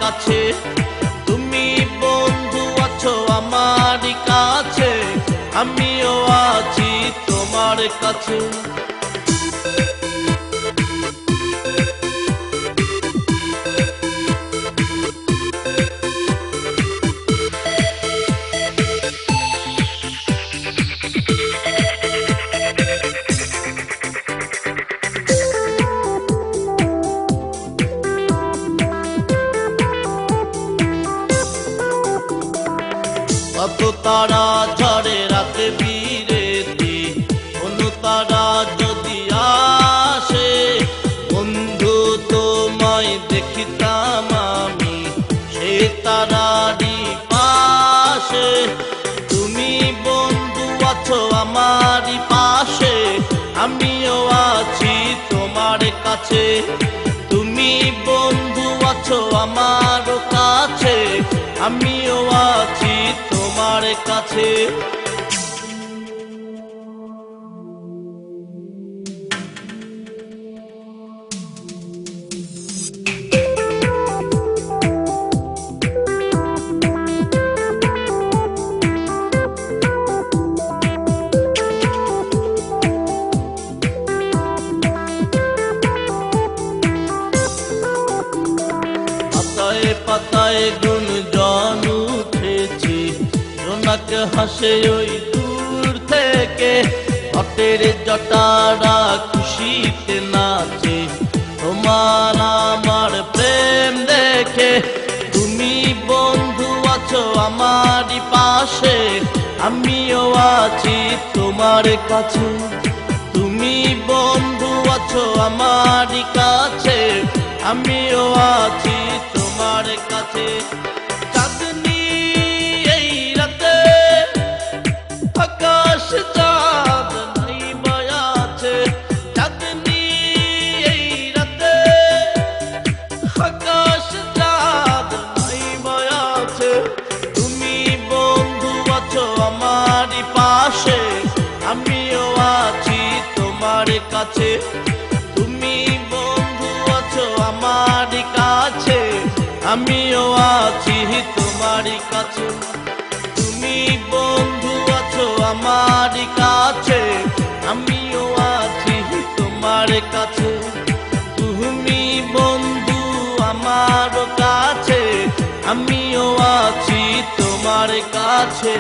কাছে, তুমি বন্ধু আছো আমার কাছে, আমিও আছি তোমার কাছে। কত তারা ঝরে রাতে বিরেতি, কোনো তারা যদি আসে, বন্ধু তোমায় দেখিতাম আমি সে তারারই পাশে। তুমি বন্ধু আছো আমারই পাশে, আমিও আছি তোমার কাছে। তুমি বন্ধু আছো আমার কাছে, আমিও আছি তোমার কাছে। পাতায় পাতায় গুঞ্জন উঠেছে, জোনাক হাসে ওই দূর থেকে, ঘটের জটারা খুশিতে নাচে তোমার আমার প্রেম দেখে। তুমি বন্ধু আছো আমারই পাশে, আমিও আছি তোমার কাছে। তুমি বন্ধু আছো আমারই কাছে, আমিও আছি তোমার কাছে। চাঁদনি এই রাতে আকাশ চাঁদ নাই বয়াছে, চাঁদনি এই রাতে আকাশ চাঁদ নাই বয়াছে। তুমি বন্ধু আছো আমারই পাশে, আমিও আছি তোমার কাছে। তুমি বন্ধু আছো আমার কাছে, আমিও আছি তোমার কাছে। তুমি বন্ধু আছো আমার কাছে, আমিও আছি তোমার কাছে। তুমি বন্ধু আমার কাছে, আমিও আছি তোমার কাছে।